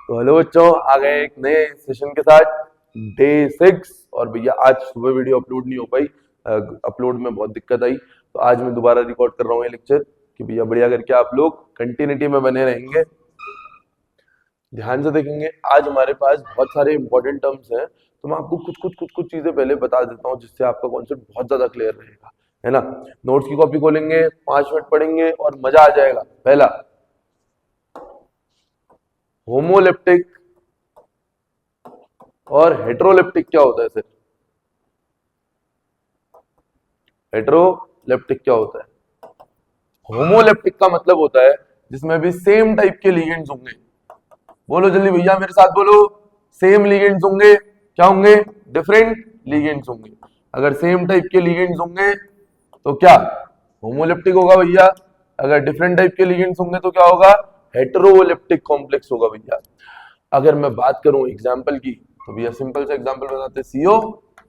तो हेलो बच्चों, आ गए एक नए सेशन के साथ डे 6। और भैया आज सुबह वीडियो अपलोड नहीं हो पाई, अपलोड में बहुत दिक्कत आई, तो आज मैं दोबारा रिकॉर्ड कर रहा हूँ ये लेक्चर कि भैया बढ़िया करके आप लोग कंटिन्यूटी में बने रहेंगे, ध्यान से देखेंगे। आज हमारे पास बहुत सारे इंपॉर्टेंट टर्म्स हैं, तो मैं आपको कुछ चीजें पहले बता देता हूँ जिससे आपका कॉन्सेप्ट बहुत ज्यादा क्लियर रहेगा, है ना। नोट्स की कॉपी खोलेंगे, 5 मिनट पढ़ेंगे और मजा आ जाएगा। पहला, होमोलेप्टिक और हेट्रोलेप्टिक क्या होता है सर? हेट्रोलेप्टिक क्या होता है? होमोलेप्टिक का मतलब होता है जिसमें भी सेम टाइप के लिगेंड्स होंगे। बोलो जल्दी भैया, मेरे साथ बोलो। सेम लिगेंड्स होंगे, क्या होंगे? डिफरेंट लिगेंड्स होंगे। अगर सेम टाइप के लिगेंड्स होंगे तो क्या होमोलेप्टिक होगा भैया। अगर डिफरेंट टाइप के लिगेंड्स होंगे तो क्या होगा? हेट्रोलेप्टिक कॉम्प्लेक्स होगा भैया। अगर मैं बात करूं एग्जांपल की, तो भैया सिंपल सा एग्जांपल बताते हैं। सीओ,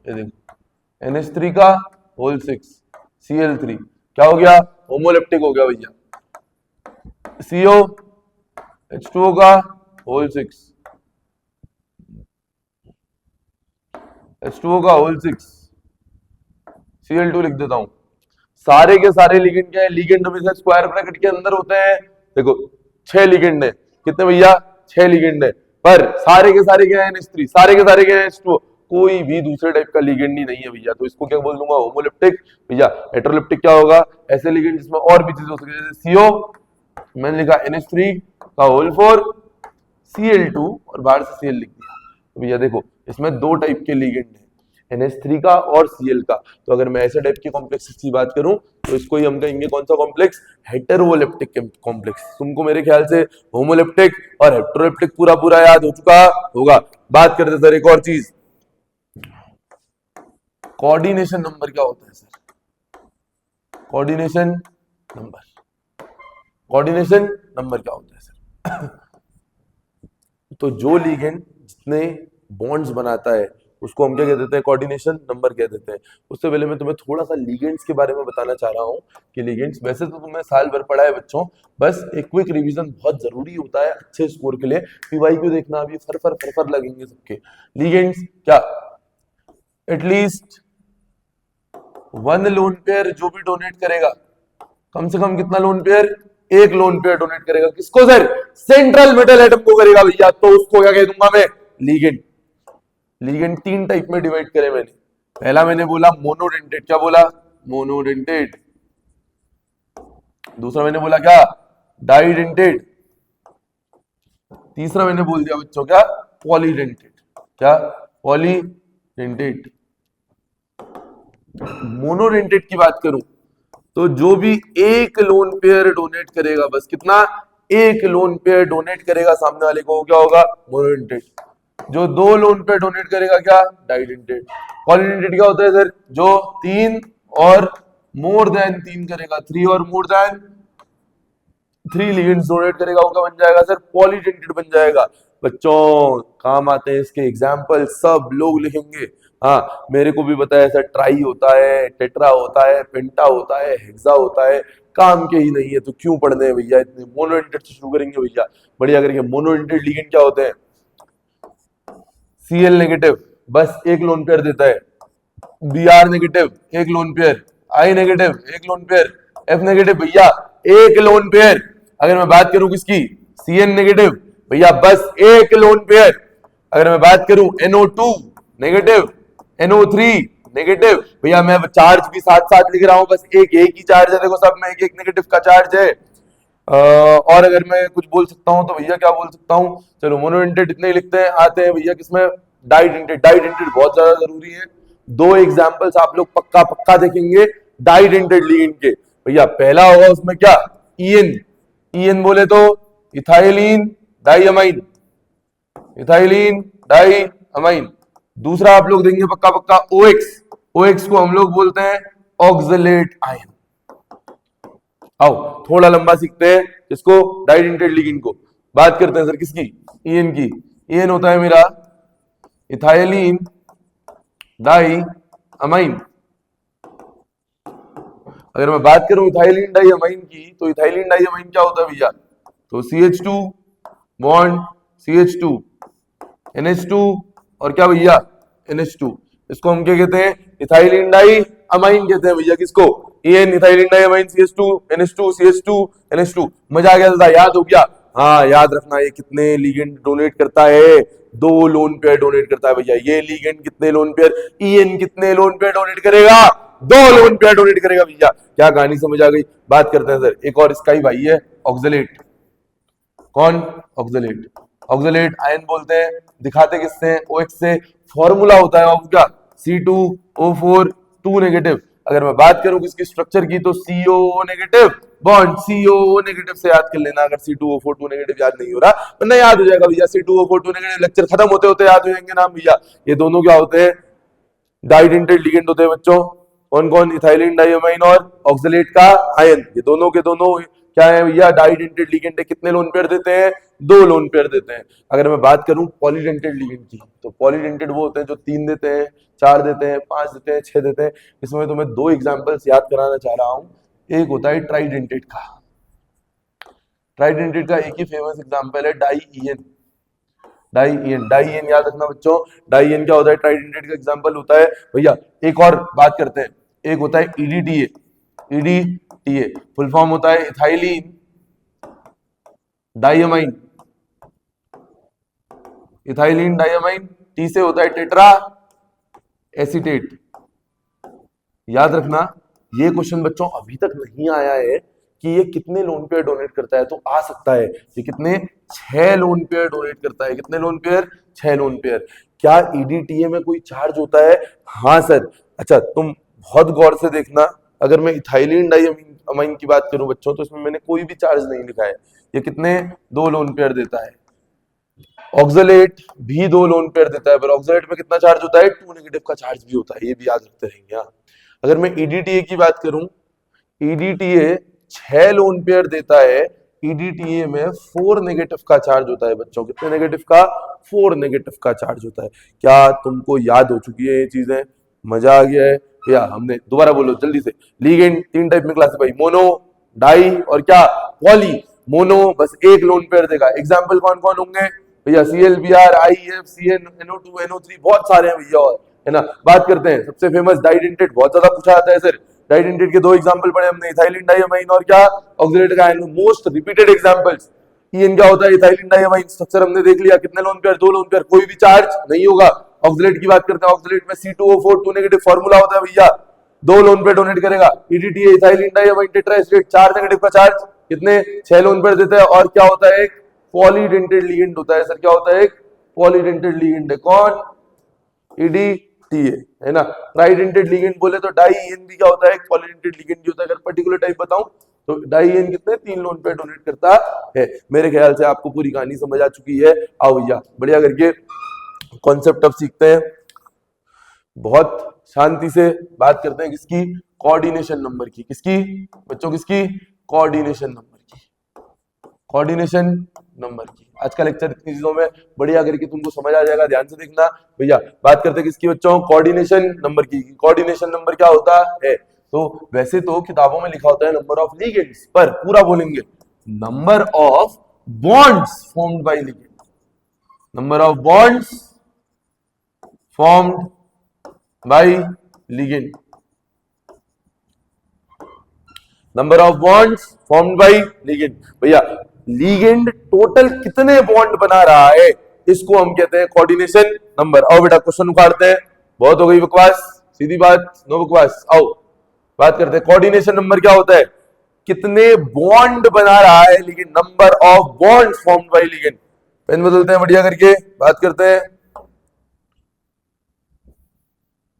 ये देखो, NH3 का होल 6 Cl3 क्या हो गया? होमोलेप्टिक हो गया भैया। CO H2O का होल 6 H2O का होल 6 Cl2 लिख देता हूं। सारे के सारे लिगेंड क्या है? लिगेंड हमेशा स्क्वायर ब्रैकेट के अंदर होते हैं। देखो 6 लिगेंड है, कितने भैया? 6 लिगेंड है, पर सारे के सारे क्या है? NH3, सारे के सारे क्या है? H2O। कोई भी दूसरे टाइप का लिगेंड ही नहीं है भैया, तो इसको क्या बोल दूंगा? होमोलिप्टिक भैया। हेटेरोलिप्टिक क्या होगा? ऐसे लिगेंड जिसमें और भी चीजें हो सकती है, जैसे CO मैंने लिखा NH3 का होल 4 Cl2 और बाहर से Cl लिख दिया। तो भैया देखो, इसमें दो टाइप के लिगेंड है, NH3 का और Cl का। तो अगर मैं ऐसे टाइप की कॉम्प्लेक्स की बात करूं तो इसको ही हम कहेंगे कौन सा कॉम्प्लेक्स? Heteroleptic complex. तुमको मेरे ख्याल से होमोलेप्टिक और हेटेरोलेप्टिक पूरा पूरा याद हो चुका होगा। बात करते सर एक और चीज, कोऑर्डिनेशन नंबर क्या होता है sir? Coordination number, coordination number क्या होता है सर? तो जो लिगेंड जितने बॉन्ड्स बनाता है उसको हम क्या कह देते हैं? कोऑर्डिनेशन नंबर कह देते हैं। उससे पहले मैं तुम्हें थोड़ा सा लिगेंड्स के बारे में बताना चाह रहा हूँ कि लिगेंड्स वैसे तो तुम्हें साल भर पढ़ा है बच्चों, बस एक क्विक रिवीजन बहुत जरूरी होता है अच्छे स्कोर के लिए। PYQ देखना, अभी फर लगेंगे सबके। लिगेंड्स क्या? एटलीस्ट 1 लोन पेयर जो भी डोनेट करेगा, कम से कम कितना lone pair? 1 lone pair donate करेगा। किसको सर? सेंट्रल मेटल एटम को करेगा भैया, तो उसको क्या कह दूंगा मैं? लिगेंड। लिगेंड 3 टाइप में डिवाइड करे मैंने। पहला मैंने बोला मोनोडेंटेड, क्या बोला? मोनोडेंटेड। दूसरा मैंने बोला क्या? डाइडेंटेड। तीसरा मैंने बोल दिया बच्चों क्या? पॉलीडेंटेड। क्या? पॉलीडेंटेड। मोनोडेंटेड की बात करूं तो जो भी 1 लोन पेयर डोनेट करेगा, बस कितना? 1 लोन पेयर डोनेट करेगा सामने वाले को, क्या होगा? मोनोडेंटेड। जो 2 लोन पेयर डोनेट करेगा, क्या? डाइडेंटेड। पॉलीडेंटेड क्या होता है सर? जो 3 और मोर देन 3 करेगा, 3 और मोर देन 3 लिगेंड्स डोनेट करेगा, वो क्या बन जाएगा सर? पॉलीडेंटेड बन जाएगा। बच्चों काम आते हैं इसके एग्जाम्पल, सब लोग लिखेंगे। हाँ, मेरे को भी पता है सर, ट्राई होता है, टेट्रा होता है, पेंटा होता है, हेक्सा होता है, काम के ही नहीं है तो क्यों पढ़ने हैं भैया इतने। मोनोडेंटेड से शुरू करेंगे भैया, बढ़िया करेंगे। मोनोडेंटेड लिगेंड क्या होते हैं? Cl नेगेटिव, बस 1 लोन पेयर देता है। Br negative, 1 lone pair. I negative, 1 lone pair. F negative भैया, 1 लोन पेयर। अगर मैं बात करूं किसकी? Cn नेगेटिव भैया, बस 1 लोन पेयर। अगर मैं बात करूं NO2 नेगेटिव, NO3 नेगेटिव भैया, मैं चार्ज भी साथ साथ लिख रहा हूं, बस एक ही चार्ज है। देखो सब में एक नेगेटिव का चार्ज है। और अगर मैं कुछ बोल सकता हूं तो भैया क्या बोल सकता हूं? चलो मोनोडेंटेड इतने ही लिखते हैं। आते हैं भैया किसमें? डाइडेंटेड। डाइडेंटेड बहुत ज्यादा जरूरी है। 2 एग्जांपल्स आप लोग पक्का पक्का देखेंगे डाइडेंटेड लिगेंड के। भैया पहला होगा उसमें क्या? ईएन। ईएन बोले तो इथाइलिन डाइअमाइन, इथाइलिन डाइअमाइन। दूसरा आप लोग देंगे पक्का पक्का OX। OX को हम लोग बोलते हैं ऑक्सलेट आयन। आओ थोड़ा लंबा सीखते हैं इसको, डाइडेंटेड लिगेंड को। बात करते हैं सर किसकी? ईएन की। ईएन होता है मेरा इथाइलिन डाई अमाइन। अगर मैं बात करूं इथाइलिन डाई अमाइन की, तो इथाइलिन डाई अमाइन क्या होता है भैया? तो CH2 बॉन्ड CH2 NH2 और क्या भैया NH2। इसको हम क्या कहते हैं? इथाइलिन डाई अमाइन कहते हैं भैया। किसको? EN ethylene diamine CH2 NH2 CH2 NH2। मजा आ गया दादा, याद हो गया? हाँ याद रखना, ये कितने लिगेंड डोनेट करता है? 2 लोन पेयर डोनेट करता है भैया। ये लिगेंड कितने लोन पेयर? EN कितने लोन पेयर डोनेट करेगा? 2 लोन पेयर डोनेट करेगा भैया। क्या कहानी समझ आ गई? बात करते हैं सर एक और इसका ही भाई है, ऑक्सलेट। कौन? ऑक्सलेट। ऑक्सलेट आयन बोलते हैं, दिखाते किससे? OH से। फॉर्मूला होता है उसका C2O4 2 नेगेटिव। अगर मैं बात करूं किसकी स्ट्रक्चर की तो COO negative bond, COO negative से याद कर लेना अगर C2O4 2 नेगेटिव याद नहीं हो रहा, वरना याद हो जाएगा भैया। C2O4 2 नेगेटिव लेक्चर खत्म होते होते याद हो जाएंगे नाम भैया। ये दोनों क्या होते हैं? डाइडेंटेड लिगेंड होते हैं बच्चों। कौन कौन? इथाइलिन डाइअमाइन और ऑक्सलेट का आयन। ये दोनों के दोनों क्या है भैया? डाइडेंटेड लिगेंड है। कितने लोन पेयर देते हैं? 2 लोन पेयर देते हैं। अगर मैं बात करूं पॉलीडेंटेड लिगेंड की तो पॉलीडेंटेड वो होते हैं जो 3 देते हैं, 4 देते हैं, 5 देते हैं, 6 देते हैं। इसमें तो मैं 2 एग्जांपल्स याद कराना चाह रहा हूं। एक होता है ट्राइडेंटेड का। ट्राइडेंटेड का एक ही फेमस एग्जांपल है डाई-EN। डाई-EN याद रखना बच्चों। डाई-EN क्या होता है? ट्राइडेंटेड का एग्जांपल होता है भैया। एक और बात करते हैं, एक होता है EDTA। EDTA फुल फॉर्म होता है ethylene diamine. Ethylene diamine. T से होता है टेट्रा एसीटेट। याद रखना, ये क्वेश्चन बच्चों अभी तक नहीं आया है कि ये कितने लोन पेयर डोनेट करता है, तो आ सकता है। ये कितने? 6 लोन पेयर डोनेट करता है। कितने लोन पेयर? 6 lone pair. क्या EDTA में कोई चार्ज होता है? हाँ सर। अच्छा तुम बहुत गौर से देखना, अगर मैं इथाइलिन डाइअमाइन की बात करूं बच्चों तो इसमें मैंने कोई भी चार्ज नहीं लिखा है। ये कितने? 2 लोन पेयर देता है। ऑक्सलेट भी 2 लोन पेयर देता है, पर ऑक्सलेट में कितना चार्ज होता है? 2 नेगेटिव का चार्ज भी होता है। ये भी याद रखते रहेंगे। हाँ। अगर मैं EDTA की बात करूं, EDTA 6 लोन पेयर देता है। EDTA में 4 नेगेटिव का चार्ज होता है बच्चों। कितने नेगेटिव का? 4 नेगेटिव का चार्ज होता है। क्या तुमको याद हो चुकी है ये चीजें? मजा आ गया है या? हमने दोबारा बोलो जल्दी से। लिगेंड 3 टाइप में क्लासिफाई, मोनो, डाई और क्या? पॉली। मोनो बस एक लोन पेयर देगा। एग्जाम्पल कौन कौन होंगे भैया? ClBr, IF, CN, NO2, NO3, बहुत सारे हैं भैया और, है ना। बात करते हैं सबसे फेमस डाइडेंटेड, बहुत ज्यादा पूछा जाता है सर। डाइडेंटेड के 2 एग्जांपल पढ़े हमने, इथाइलिन डाइअमाइन और क्या? ऑक्सलेट का ion. Most repeated examples. EN क्या होता है? Ethylene diamine. स्ट्रक्चर हमने देख लिया। कितने लोन पेयर? 2 lone pair. कोई भी चार्ज नहीं होगा। ऑक्सलेट की बात करते हैं, ऑक्सलेट में C2O4 2 नेगेटिव फॉर्मूला होता है भैया। 2 लोन पेयर डोनेट करेगा। EDTA इथाइलिन डाइअमाइन टेट्राएस्टेट 4 नेगेटिव का चार्ज। कितने? 6 लोन पेयर देता है। और क्या होता है? एक पॉलीडेंटेड लिगेंड होता है सर। क्या होता है? एक पॉलीडेंटेड लिगेंड है। कौन? EDTA, है ना। ट्राइडेंटेड लिगेंड बोले तो डाई-EN भी क्या होता है? एक पॉलीडेंटेड लिगेंड होता है। अगर पर्टिकुलर टाइप बताऊं तो डाई-EN कितने? 3 लोन पेयर डोनेट करता है। मेरे ख्याल से आपको पूरी कहानी समझ आ चुकी है। आओ भैया बढ़िया करके कॉन्सेप्ट अब सीखते हैं। बहुत शांति से बात करते हैं किसकी? कोऑर्डिनेशन नंबर की। किसकी बच्चों? किसकी? कोऑर्डिनेशन नंबर की। कोऑर्डिनेशन नंबर की। आज का लेक्चर इतनी चीजों में बढ़िया करके तुमको समझ आ जाएगा। ध्यान से देखना भैया। बात करते हैं किसकी बच्चों? कोऑर्डिनेशन नंबर की। कोऑर्डिनेशन नंबर क्या होता है? तो वैसे तो किताबों में लिखा होता है नंबर ऑफ लिगेंड्स, पर पूरा बोलेंगे number of bonds formed by ligand. Number of bonds formed by ligand. Number of bonds formed by ligand. भैया लिगेंड टोटल कितने बॉन्ड बना रहा है, इसको हम कहते हैं कोऑर्डिनेशन नंबर। आओ बेटा क्वेश्चन उखाड़ते हैं। बहुत हो गई बकवास, सीधी बात, नो बकवास। आओ बात करते हैं। कोऑर्डिनेशन नंबर क्या होता है? कितने बॉन्ड बना रहा है ligand. Number of bond formed by ligand. Pen बदलते हैं बढ़िया करके, बात करते हैं।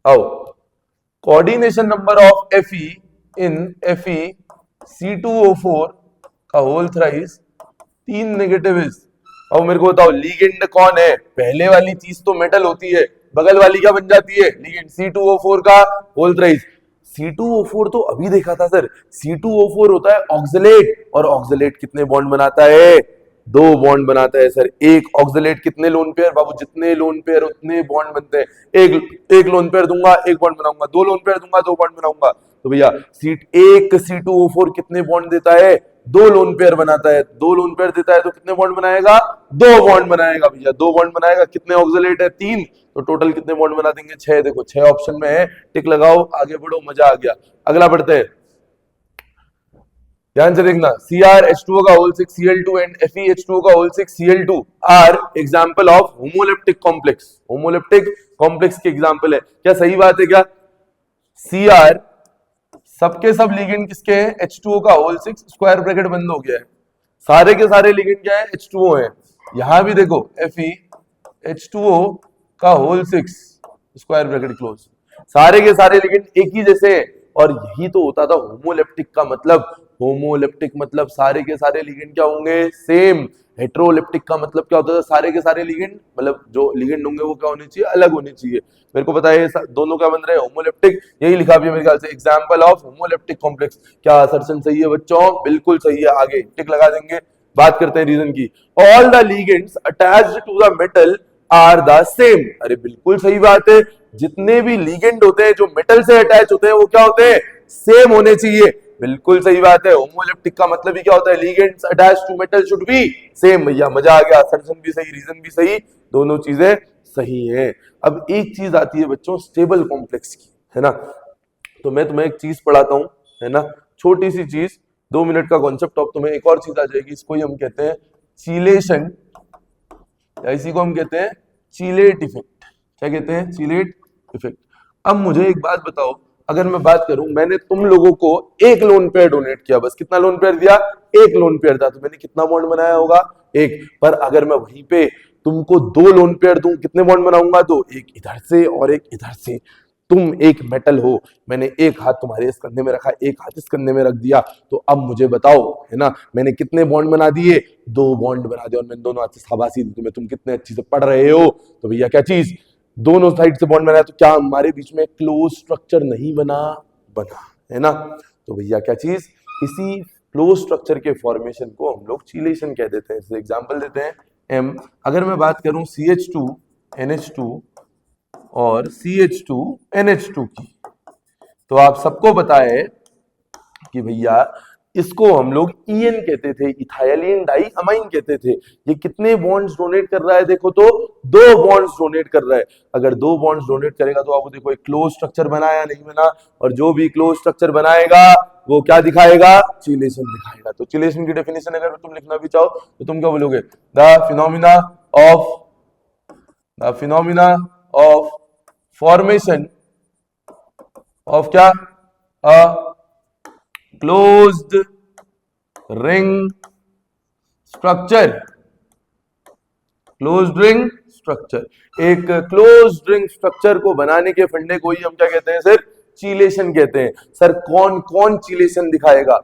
आओ coordination number of Fe in FeC2O4 का होल थ्राइस 3 नेगेटिव इज। अब मेरे को बताओ लिगेंड कौन है? पहले वाली चीज तो मेटल होती है, बगल वाली क्या बन जाती है? लिगेंड। C2O4 का होल थ्राइस। C2O4 तो अभी देखा था सर। C2O4 होता है ऑक्सलेट, और ऑक्सलेट कितने बॉन्ड बनाता है? 2 बॉन्ड बनाता है सर। एक ऑक्सलेट कितने लोन पेयर? बाबू जितने लोन पेयर उतने बॉन्ड बनते हैं। एक लोन पेयर दूंगा, एक बॉन्ड बनाऊंगा। 2 लोन पेयर दूंगा, 2 बॉन्ड बनाऊंगा। तो भैया एक C2O4 कितने बॉन्ड देता है? दो लोन पेयर बनाता है, दो लोन पेयर देता है तो कितने बॉन्ड बनाएगा? दो बॉन्ड बनाएगा भैया, दो बॉन्ड बनाएगा। कितने ऑक्सलेट है? तीन, तो टोटल कितने बॉन्ड बना देंगे? 6। देखो 6 ऑप्शन में है, टिक लगाओ, आगे बढ़ो, मजा आ गया। अगला बढ़ते हैं, ध्यान से देखना। CrH2O का होल 6 Cl2 एंड FeH2O का whole 6 Cl2 are example of homoleptic complex. Homoleptic complex के एग्जांपल है क्या? सही बात है क्या? Cr सबके सब लिगेंड किसके हैं? H2O का होल 6, स्क्वायर ब्रैकेट बंद हो गया है। सारे के सारे लिगेंड क्या है? H2O है। यहां भी देखो FeH2O का होल 6, स्क्वायर ब्रैकेट क्लोज। सारे के सारे लिगेंड एक ही जैसे हैं, और यही तो होता था होमोलेप्टिक का मतलब। होमोलेप्टिक मतलब सारे के सारे लिगेंड क्या होंगे? सेम। हेट्रोलेप्टिक का मतलब क्या होता था? सारे के सारे लिगेंड, मतलब जो लिगेंड होंगे वो क्या होने चाहिए? अलग होने चाहिए। मेरे को पता है दोनों क्या बन रहे हैं? होमोलेप्टिक। यही लिखा भी है मेरे ख्याल से, एग्जांपल ऑफ होमोलेप्टिक कॉम्प्लेक्स। क्या असर्शन सही है बच्चों? बिल्कुल सही है। आगे टिक लगा देंगे। बात करते हैं रीजन की। All the ligands attached to the metal are the same. अरे बिल्कुल सही बात है, जितने भी लिगेंड होते हैं जो मेटल से अटैच होते हैं वो क्या होते हैं? सेम होने चाहिए। बिल्कुल सही बात है। होमोलेप्टिक का मतलब ही क्या होता है? Ligands attached to metal should be same. भैया मजा आ गया, असर्शन भी सही, रीजन भी सही, दोनों चीजें सही है। अब एक चीज आती है बच्चों स्टेबल कॉम्प्लेक्स की, है ना। तो मैं तुम्हें एक चीज पढ़ाता हूं, है ना, छोटी सी चीज, 2 मिनट का कॉन्सेप्ट। ऑफ तुम्हें एक और चीज आ जाएगी, इसको ही हम कहते हैं चीलेशन, या इसी को हम कहते हैं चीलेट इफेक्ट। क्या कहते हैं? चीलेट इफेक्ट। अब मुझे एक बात बताओ, अगर मैं बात करूं, मैंने तुम लोगों को एक लोन पेयर डोनेट किया, बस कितना लोन पेयर दिया? एक लोन पेयर था, तो मैंने कितना बॉन्ड बनाया होगा? एक। पर अगर मैं वहीं पे तुमको 2 लोन पेयर दूं, कितने बॉन्ड बनाऊंगा? 2। एक इधर से और एक इधर से। तुम एक मेटल हो, मैंने एक हाथ तुम्हारे इस कंधे में रखा, एक हाथ इस कंधे में रख दिया, तो अब मुझे बताओ, है ना, मैंने कितने बॉन्ड बना दिए? 2 बॉन्ड बना दिए, और मैंने दोनों हाथ से शाबाशी दी तुम्हें, तुम कितने अच्छी से पढ़ रहे हो। तो भैया क्या चीज? दोनों साइड से बॉन्ड बनाया, तो क्या हमारे बीच में क्लोज स्ट्रक्चर नहीं बना? बना, है ना। तो भैया क्या चीज? इसी क्लोज स्ट्रक्चर के फॉर्मेशन को हम लोग चीलेशन कह देते हैं। जैसे एग्जांपल देते हैं M। अगर मैं बात करूं CH2 NH2 और CH2 NH2 की, तो आप सबको पता है कि भैया इसको हम लोग EN कहते थे, इथाइलिन डाई अमाइन कहते थे। ये कितने बॉन्ड्स डोनेट कर रहा है? देखो तो 2 बॉन्ड्स डोनेट कर रहा है। अगर 2 बॉन्ड्स डोनेट करेगा तो आपको देखो एक क्लोज स्ट्रक्चर बनाया, नहीं बना? और जो भी क्लोज स्ट्रक्चर बनाएगा वो क्या दिखाएगा? चीलेशन दिखाएगा। तो चीलेशन की डेफिनेशन अगर तुम लिखना भी चाहो तो तुम क्या बोलोगे? The phenomena of formation of क्या? Closed ring structure. Closed ring structure. एक क्लोज्ड रिंग स्ट्रक्चर को बनाने के फंडे को ही हम क्या कहते हैं? सर चीलेशन कहते हैं। सर कौन कौन चीलेशन दिखाएगा?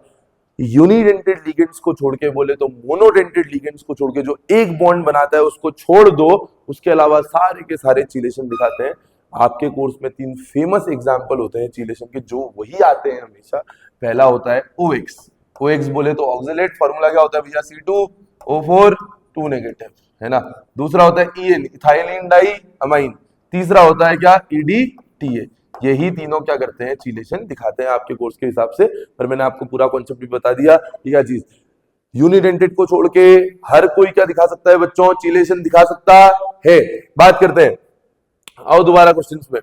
यूनिडेंटेड लिगेंड्स को छोड़ के, बोले तो मोनोडेंटेड लिगेंड्स को छोड़ के, जो एक बॉन्ड बनाता है उसको छोड़ दो, उसके अलावा सारे के सारे चीलेशन दिखाते हैं। आपके कोर्स में 3 फेमस एग्जांपल होते हैं चीलेशन के, जो वही आते हैं हमेशा। पहला होता है OX। OX बोले तो ऑक्सलेट, फॉर्मूला क्या होता है भैया? C2O4 2 नेगेटिव, है ना। दूसरा होता है EN, इथाइलिन डाई अमाइन। तीसरा होता है क्या? EDTA। यही तीनों क्या करते हैं? चीलेशन दिखाते हैं आपके कोर्स के हिसाब से। पर मैंने आपको पूरा कॉन्सेप्ट भी बता दिया। क्या चीज? यूनिडेंटेड को छोड़ के हर कोई क्या दिखा सकता है बच्चों? चीलेशन दिखा सकता है। बात करते हैं, आओ दोबारा क्वेश्चंस में।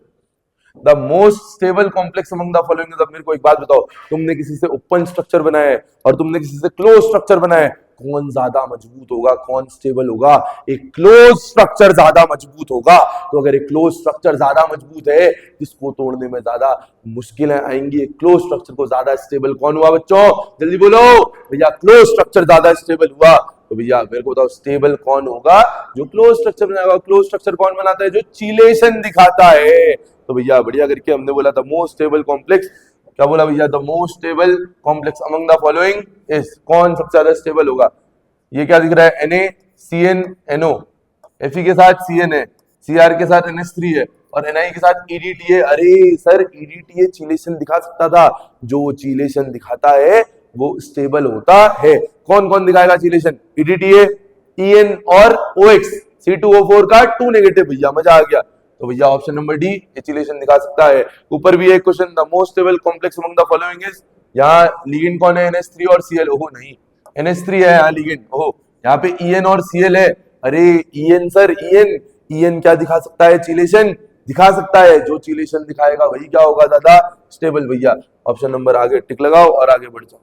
The most stable complex among the following. अब मेरे को एक बात बताओ, तुमने किसी से ओपन स्ट्रक्चर बनाया है और तुमने किसी से क्लोज स्ट्रक्चर बनाया है, कौन ज्यादा मजबूत होगा? कौन स्टेबल होगा? एक क्लोज स्ट्रक्चर ज्यादा मजबूत होगा। तो अगर एक क्लोज स्ट्रक्चर ज्यादा मजबूत है, इसको तोड़ने में ज्यादा मुश्किलें आएंगी। एक क्लोज स्ट्रक्चर को ज्यादा स्टेबल कौन हुआ बच्चों? जल्दी बोलो भैया। क्लोज स्ट्रक्चर ज्यादा स्टेबल हुआ। तो भैया मेरे को बताओ स्टेबल कौन होगा? जो क्लोज स्ट्रक्चर बनाएगा। क्लोज स्ट्रक्चर कौन बनाता है? जो चीलेशन दिखाता है। तो भैया बढ़िया करके हमने बोला था मोस्ट स्टेबल कॉम्प्लेक्स। क्या बोला भैया? The most stable complex among the following is. कौन सबसे ज्यादा स्टेबल होगा? ये क्या दिख रहा है? NaCnNO। Fe के साथ Cn है, Cr के साथ NH3 है, और Ni के साथ EDTA। अरे सर EDTA चीलेशन दिखा सकता था। जो चीलेशन दिखाता है वो स्टेबल होता है। कौन कौन दिखाएगा चीलेशन? EDTA, EN और OX। C2O4 का 2 नेगेटिव। भैया मजा आ गया। तो भैया ऑप्शन नंबर डी एचिलेशन दिखा सकता है। ऊपर भी एक question, the most stable complex among the following is. यहाँ लिगेंड कौन है? NH3 और Cl। ओह नहीं, NH3 है यहाँ लिगेंड। ओह, यहाँ पे EN और Cl है। अरे EN सर, EN क्या दिखा सकता है? चीलेशन दिखा सकता है। जो चीलेशन दिखाएगा वही क्या होगा दादा? स्टेबल। भैया ऑप्शन नंबर आगे टिक लगाओ और आगे बढ़ जाओ।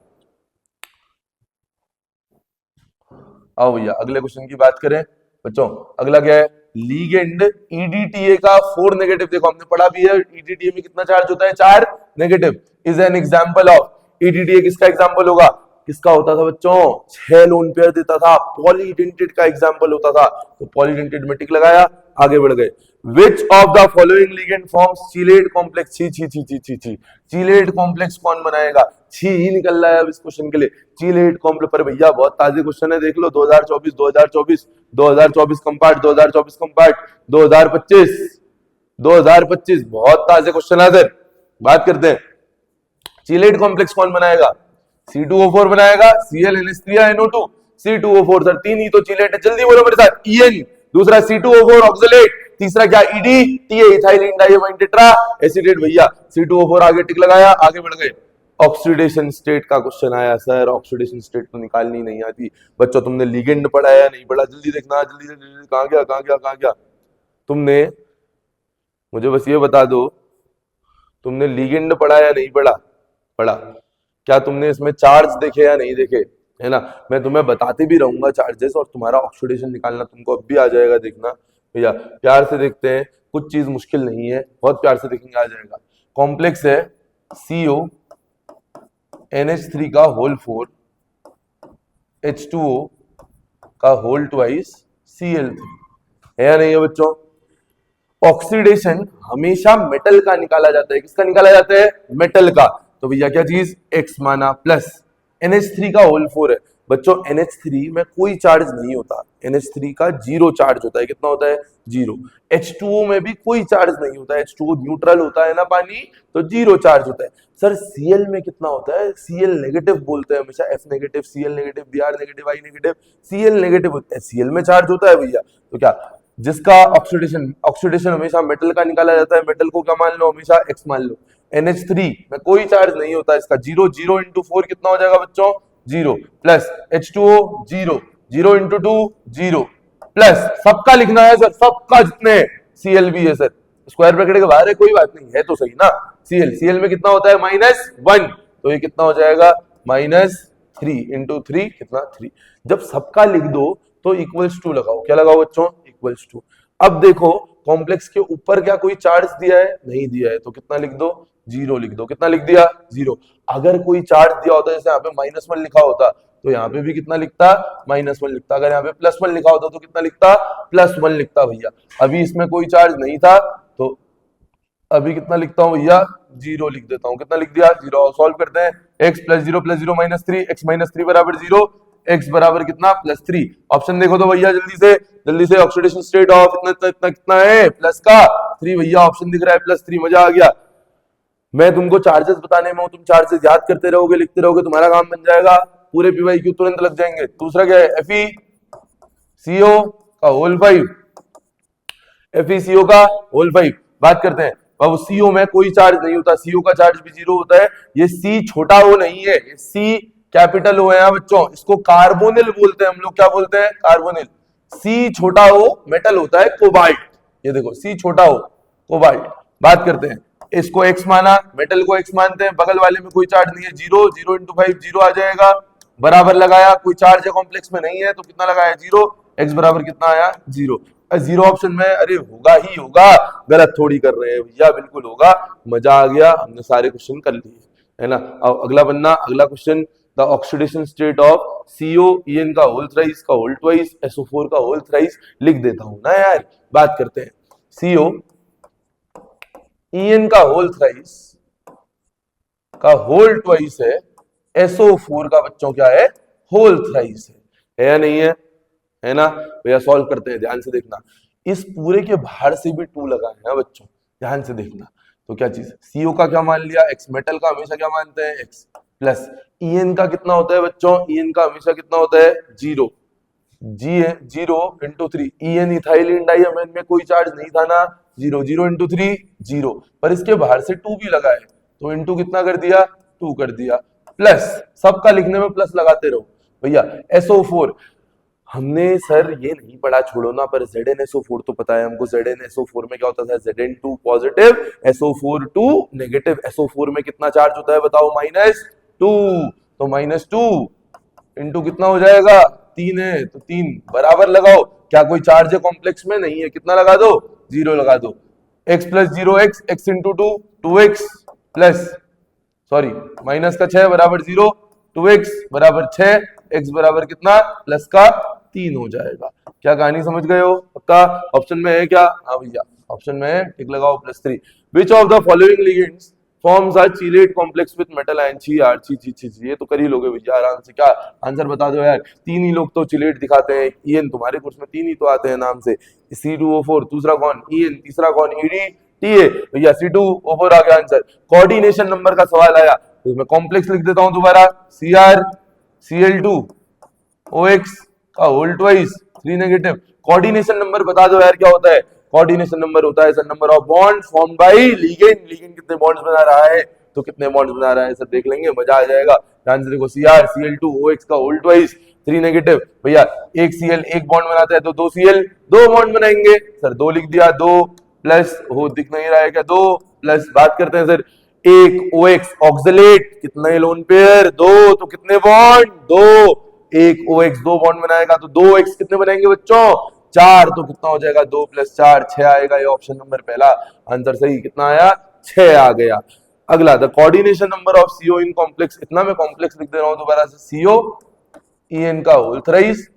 आओ भैया अगले क्वेश्चन की बात करें बच्चों। अगला क्या है? लीगेंड EDTA का 4 नेगेटिव। देखो हमने पढ़ा भी है EDTA में कितना चार्ज होता है? 4 negative. Is an example of. EDTA किसका एग्जांपल होगा? किसका होता था बच्चों? 6 लोन पेयर देता था। पॉलीडेंटेड का एग्जांपल होता था। तो पॉलीडेंटेड में टिक लगाया, आगे बढ़ गए। Which of the following ligand forms chelate complex? छी छी छी छी छी छी, चीलेट कॉम्प्लेक्स कौन बनाएगा? छी ही निकल रहा है अब इस क्वेश्चन के लिए। चीलेट कॉम्प्लेक्स पर भैया बहुत ताजे क्वेश्चन है, देख लो। 2024 2024 2024 कंपार्ट, 2024 कंपार्ट, 2025 2025 बहुत ताजे क्वेश्चन है सर। बात करते हैं चीलेट कॉम्प्लेक्स कौन बनाएगा? C2O4 बनाएगा, ClNH3 या NO2? C2O4 सर, तीन ही तो चीलेट है। जल्दी बोलो मेरे साथ। EN, दूसरा C2O4 ऑक्सलेट, तीसरा क्या? EDTA ethylene diamine tetra acetate. भैया C2O4 आगे टिक लगाया, आगे बढ़ गए। ऑक्सीडेशन स्टेट का क्वेश्चन आया सर। ऑक्सीडेशन स्टेट तो निकालनी नहीं आती बच्चों। तुमने लिगेंड पढ़ा या नहीं पढ़ा? जल्दी देखना, जल्दी जल्दी। कहां गया कहां गया कहां गया तुमने? मुझे बस ये बता दो, तुमने लिगेंड पढ़ा या नहीं पढ़ा? पढ़ा। क्या तुमने इसमें चार्ज देखे या नहीं देखे? है ना, मैं तुम्हें बताते भी रहूंगा चार्जेस, और तुम्हारा ऑक्सीडेशन निकालना तुमको अब भी आ जाएगा। देखना भैया, प्यार से देखते हैं, कुछ चीज मुश्किल नहीं है, बहुत प्यार से देखेंगे, आ जाएगा। कॉम्प्लेक्स है CO NH3 का होल 4 H2O का होल ट्वाइस Cl3, है या नहीं है बच्चों? ऑक्सीडेशन हमेशा मेटल का निकाला जाता है। किसका निकाला जाता है? मेटल का। तो भैया क्या चीज? X माना प्लस NH3 का होल 4 है बच्चों। NH3 में कोई चार्ज नहीं होता, NH3 का 0 चार्ज होता है। कितना होता है? 0। H2O में भी कोई चार्ज नहीं होता है, H2O न्यूट्रल होता है ना पानी, तो 0 चार्ज होता है। सर Cl में कितना होता है? Cl नेगेटिव बोलते हैं हमेशा, F negative, Cl negative, Br negative, I negative, Cl negative होता है। Cl में चार्ज होता है भैया। तो क्या जिसका ऑक्सीडेशन हमेशा मेटल का निकाला जाता है, मेटल को क्या मान लो? हमेशा X मान लो। NH3 में कोई चार्ज नहीं होता इसका। 0 0 इंटू 4 कितना हो जाएगा बच्चों? 0 प्लस H2O 0 0 इंटू 2 0 प्लस सबका लिखना है सर, सबका जितने Cl भी है सर, स्क्वायर ब्रैकेट के बाहर है, कोई बात नहीं है तो सही ना। Cl में कितना होता है? -1, तो ये कितना हो जाएगा? -3 इंटू 3 कितना? 3। जब सबका लिख दो तो इक्वल्स टू लगाओ। क्या लगाओ बच्चों? Equals to. अब देखो कॉम्प्लेक्स के ऊपर क्या कोई चार्ज दिया है? नहीं दिया है, तो कितना लिख दो? 0 लिख दो। कितना लिख दिया? 0। अगर कोई चार्ज दिया होता, जैसे यहाँ पे -1 लिखा होता, तो यहाँ पे भी कितना लिखता? -1 लिखता। अगर यहाँ पे +1 लिखा होता तो कितना लिखता? +1 लिखता भैया। अभी इसमें कोई चार्ज नहीं था, तो अभी कितना लिखता हूँ भैया? 0 लिख देता हूँ। कितना लिख दिया? 0। सॉल्व करते हैं। x + 0 + 0 -3, x - 3 बराबर 0, x बराबर कितना? +3। ऑप्शन देखो तो भैया जल्दी से ऑक्सीडेशन स्टेट ऑफ इतना कितना है? प्लस का 3 भैया। ऑप्शन दिख रहा है +3। मजा आ गया। मैं तुमको चार्जेस बताने में हूं, तुम चार्जेस याद करते रहोगे, लिखते रहोगे, तुम्हारा काम बन जाएगा, पूरे PYQ तुरंत लग जाएंगे। दूसरा क्या है? FeCO का होल 5, FeCO का होल 5। बात करते हैं। अब CO में कोई चार्ज नहीं होता, CO का चार्ज भी 0 होता है। ये C छोटा O नहीं है, ये C कैपिटल O है बच्चों। इसको कार्बोनिल बोलते हैं हम लोग। क्या बोलते हैं? कार्बोनिल। C छोटा O मेटल होता है कोबाल्ट। ये देखो C छोटा O कोबाल्ट। बात करते हैं, इसको X माना, मेटल को X मानते हैं, बगल वाले में कोई चार्ज नहीं है। 0 0 इंटू 5 0 आ जाएगा, बराबर लगाया, कोई चार्ज है कॉम्प्लेक्स में नहीं है, तो कितना लगाया? 0। X बराबर कितना आया? 0। 0 ऑप्शन में, अरे होगा ही होगा, गलत थोड़ी कर रहे हैं भैया, बिल्कुल होगा। मजा आ गया, हमने सारे क्वेश्चन कर लिए, है ना। अब अगला बनना, अगला question, the oxidation state of CO EN का होल थ्राइस का होल ट्वाइस SO4 का होल थ्राइस लिख देता हूं ना यार। बात करते हैं, CO EN का होल थ्राइस का होल ट्वाइस है, SO4 का बच्चों क्या है? होल थ्राइस है या नहीं है? है ना भैया। सॉल्व करते हैं, ध्यान से देखना। इस पूरे के बाहर से भी 2 लगा है ना बच्चों, ध्यान से देखना। तो क्या चीज? CO का क्या मान लिया? X। मेटल का हमेशा क्या मानते हैं? X प्लस EN का कितना होता है बच्चों? EN का हमेशा कितना होता है? 0। 0 इंटू 3। EN इथाइलिन डाइअमाइन में कोई चार्ज नहीं था ना, 0 0 इंटू 3 0, पर इसके बाहर से 2 भी लगा है, तो इंटू कितना कर दिया? 2 कर दिया, प्लस सबका लिखने में प्लस लगाते रहो। भैया SO4 हमने सर ये नहीं पढ़ा, छोड़ो ना, पर ZnSO4 तो पता है हमको। ZnSO4 में क्या होता था, Zn2 positive SO4 2 negative. SO4 में कितना चार्ज होता है बताओ, -2, तो -2 इंटू कितना हो जाएगा, 3 है तो 3 बराबर लगाओ। क्या कोई चार्ज है कॉम्प्लेक्स में, नहीं है, कितना लगा दो, 0 लगा दो। x plus 0x, x into 2 2x plus sorry minus का 6 बराबर 0, 2x बराबर 6, x बराबर कितना, प्लस का 3 हो जाएगा। क्या कहानी समझ गए हो पक्का? ऑप्शन में है क्या, हाँ भैया ऑप्शन में है, टिक लगाओ +3। Which of the following ligands forms a चीलेट complex with metal ion. छी यार छी छी छी छी, ये तो कर ही लोगे भैया आराम से। क्या आंसर बता दो यार, 3 ही लोग तो चिलेट दिखाते हैं, ईएन तुम्हारे कोर्स में 3 ही तो आते हैं नाम से, C2O4, दूसरा कौन ईएन, तीसरा कौन EDTA। भैया C2O4 आ गया आंसर। कोऑर्डिनेशन नंबर का सवाल आया तो मैं कॉम्प्लेक्स लिख देता हूं दोबारा, CrCl2OX का whole twice 3 negative. Coordination number बता दो यार क्या होता है। कोऑर्डिनेशन नंबर होता है sir number of bonds formed by ligand. Ligand कितने बॉन्ड्स बना रहा है, तो कितने बॉन्ड्स बना रहा है सर देख लेंगे, मजा आ जाएगा। आंसर देखो CrCl2OX का होल ट्वाइस 3 नेगेटिव। भैया एक Cl एक बॉन्ड बनाता है तो 2 Cl 2 बॉन्ड बनाएंगे सर, 2 लिख दिया, 2 प्लस हो दिख नहीं रहा है क्या, 2 प्लस बात करते हैं सर एक OX ऑक्सलेट कितने लोन पेयर, 2 तो कितने बॉन्ड, 2 एक OX 2 बॉन्ड बनाएगा तो 2X कितने बनेंगे बच्चों, 4, तो कितना हो जाएगा 2 प्लस 4 6 आएगा। ये ऑप्शन नंबर पहला आंसर सही, कितना आया 6 आ गया। अगला the coordination number of CO in complex, इतना मैं कॉम्प्लेक्स लिख दे रहा हूं दोबारा से, CO EN का होल थ्राइस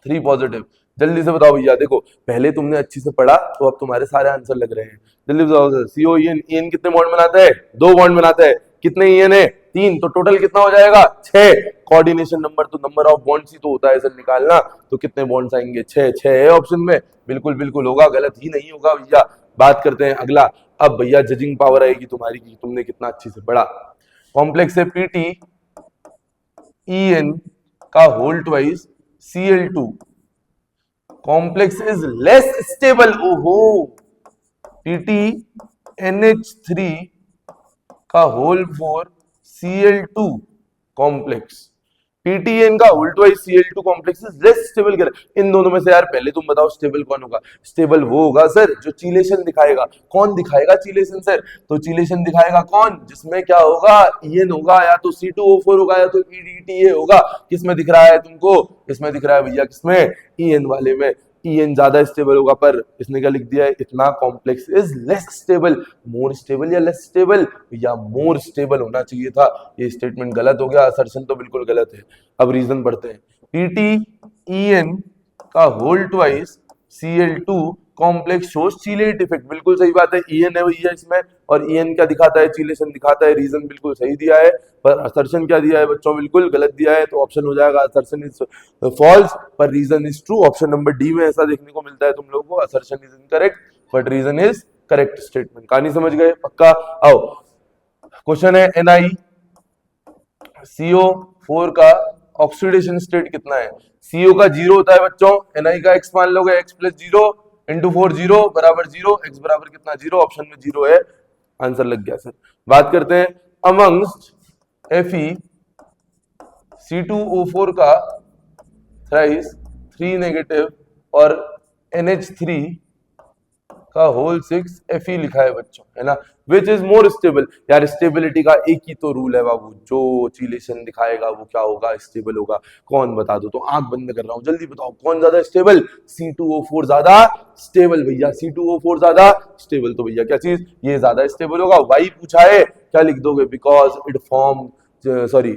3 पॉजिटिव। जल्दी से बताओ भैया, देखो पहले तुमने अच्छी से पढ़ा तो अब तुम्हारे सारे आंसर लग रहे हैं। जल्दी बताओ सर, CO EN कितने बॉन्ड बनाता है, 2 बॉन्ड बनाता है, कितने EN है 3, तो टोटल कितना हो जाएगा 6। कोऑर्डिनेशन नंबर तो नंबर ऑफ बॉन्ड्स ही तो होता है सर निकालना, तो कितने बॉन्ड्स आएंगे 6, 6 है ऑप्शन में, बिल्कुल बिल्कुल होगा, गलत ही नहीं होगा भैया। बात करते हैं अगला। अब भैया जजिंग पावर आएगी तुम्हारी की तुमने कितना अच्छी से पढ़ा। कॉम्प्लेक्स है PT EN का whole twice Cl2, complex is less stable, ओहो PT NH3 का होल 4 Cl2 कॉम्प्लेक्स, PTN का whole twice Cl2 complex is less stable. कर इन दोनों में से यार पहले तुम बताओ स्टेबल कौन होगा। स्टेबल वो होगा सर जो चीलेशन दिखाएगा। कौन दिखाएगा चीलेशन सर, तो चीलेशन दिखाएगा कौन, जिसमें क्या होगा EN होगा, या तो C2O4 होगा, या तो EDTA होगा। किसमें दिख रहा है तुमको, इसमें दिख रहा है भैया, किसमें EN वाले में। EN ज्यादा स्टेबल होगा, पर इसने क्या लिख दिया है, इतना complex is less stable. More stable या लेस स्टेबल, या मोर स्टेबल होना चाहिए था। ये स्टेटमेंट गलत हो गया, असर्शन तो बिल्कुल गलत है। अब रीजन पढ़ते हैं। PTEN का whole twice Cl2 complex shows chelate effect, बिल्कुल सही बात है, EN है भैया इसमें, और EN क्या दिखाता है, चीलेशन दिखाता है। रीजन बिल्कुल सही दिया है, पर असर्शन क्या दिया है बच्चों, बिल्कुल गलत दिया है। तो ऑप्शन हो जाएगा असर्शन इज फॉल्स पर reason is true. Option number D में ऐसा देखने को मिलता है तुम लोगों को, assertion is incorrect but reason is correct statement. कहानी समझ गए पक्का? आओ क्वेश्चन है NiCO4 का ऑक्सीडेशन स्टेट कितना है। CO का 0 होता है बच्चों, Ni का x मान लोगे, x प्लस 0 इंटू 4 0 बराबर 0, x बराबर कितना 0, ऑप्शन में 0 है, आंसर लग गया सर। बात करते हैं अमंग्स्ट Fe C2O4 का थ्राइस 3 नेगेटिव और NH3 का होल 6 Fe लिखा है बच्चों, है ना। विच इज मोर स्टेबल, यार स्टेबिलिटी का एक ही तो रूल है बाबू, जो चीलेशन दिखाएगा वो क्या होगा, स्टेबल होगा। कौन बता दो, तो आंख बंद कर रहा हूं, जल्दी बताओ कौन ज्यादा स्टेबल, C2O4 ज्यादा स्टेबल भैया, C2O4 ज्यादा स्टेबल। तो भैया क्या चीज, ये ज्यादा स्टेबल होगा। वाई पूछा है, क्या लिख दोगे, because it form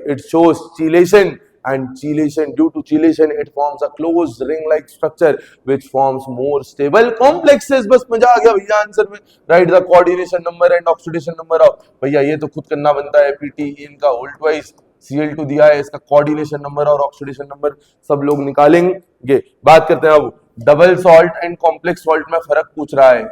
it shows chelation, and chelation, due to chelation it forms a closed ring like structure which forms more stable complexes। बस मजा आ गया भैया आंसर में। Right the coordination number and oxidation number of, भैया ये तो खुद करना बनता है। PTEN का होल ट्वाइस Cl2 दिया है, इसका कोऑर्डिनेशन नंबर और ऑक्सीडेशन नंबर सब लोग निकालेंगे। बात करते हैं अब double salt and complex salt में फर्क पूछ रहा है।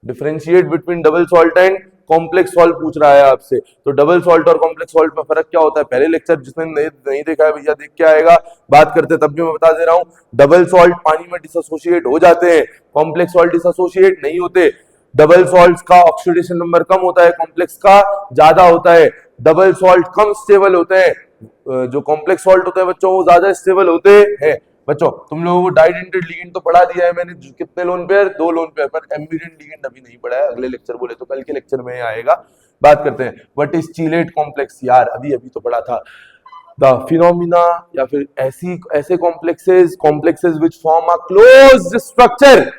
Differentiate between double salt and complex salt पूछ रहा है आपसे। तो डबल सॉल्ट और कॉम्प्लेक्स सॉल्ट में फर्क क्या होता है, पहले लेक्चर जिसने नहीं देखा है भैया देख के आएगा। बात करते तब भी मैं बता दे रहा हूं, डबल सॉल्ट पानी में डिसोसिएट हो जाते हैं, कॉम्प्लेक्स सॉल्ट डिसोसिएट नहीं होते। डबल सॉल्ट का ऑक्सीडेशन नंबर कम होता है, कॉम्प्लेक्स का ज्यादा होता है। डबल सॉल्ट कम स्टेबल होते हैं, जो कॉम्प्लेक्स सॉल्ट होते हैं बच्चों वो ज्यादा स्टेबल होते हैं। बच्चों तुम लोगों को डाइडेंटेड लिगेंड तो पढ़ा दिया है मैंने, कितने लोन पेयर, 2 लोन पेयर, पर एम्बिडेंट लिगेंड अभी नहीं पढ़ा है, अगले लेक्चर बोले तो कल के लेक्चर में आएगा। बात करते हैं व्हाट इज चीलेट कॉम्प्लेक्स, यार अभी अभी तो पढ़ा था। द फिनोमिना या फिर ऐसे complexes which form a closed structure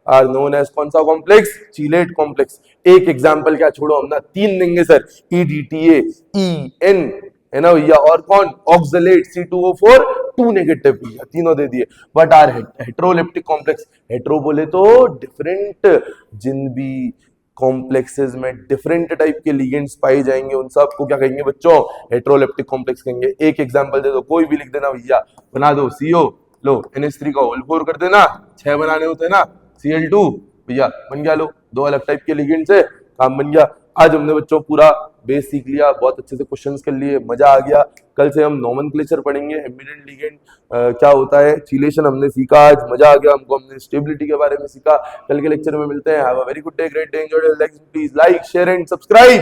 are known as कौन सा कॉम्प्लेक्स, चीलेट कॉम्प्लेक्स। एक एग्जांपल क्या छोड़ो हम ना, 3 देंगे सर, EDTA, EN है ना भैया, और कौन, ऑक्सलेट C2O4 2 नेगेटिव भैया, तीनों दे दिए। But are heteroleptic complex, hetero बोले तो डिफरेंट, जिन भी कॉम्प्लेक्सेस में डिफरेंट टाइप के लिगेंड्स पाए जाएंगे उन सब को क्या कहेंगे बच्चों, हेट्रोलेप्टिक कॉम्प्लेक्स कहेंगे। एक एग्जांपल दे दो, कोई भी लिख देना भैया, बना दो CO, लो NH3 का होल 4 कर देना, 6 बनाने होते हैं ना, Cl2 भैया बन गया, लो 2 अलग टाइप के लिगेंड से काम बन गया। आज हमने बच्चों पूरा बेस सीख लिया, बहुत अच्छे से क्वेश्चंस कर लिए, मजा आ गया। कल से हम नोमेनक्लेचर पढ़ेंगे, एम्बिडेंट लिगेंड क्या होता है, चिलेशन हमने सीखा, आज मजा आ गया हमको, हमने स्टेबिलिटी के बारे में सीखा। कल के लेक्चर में मिलते हैं। Have a very good day, great day, enjoy, please like share and subscribe.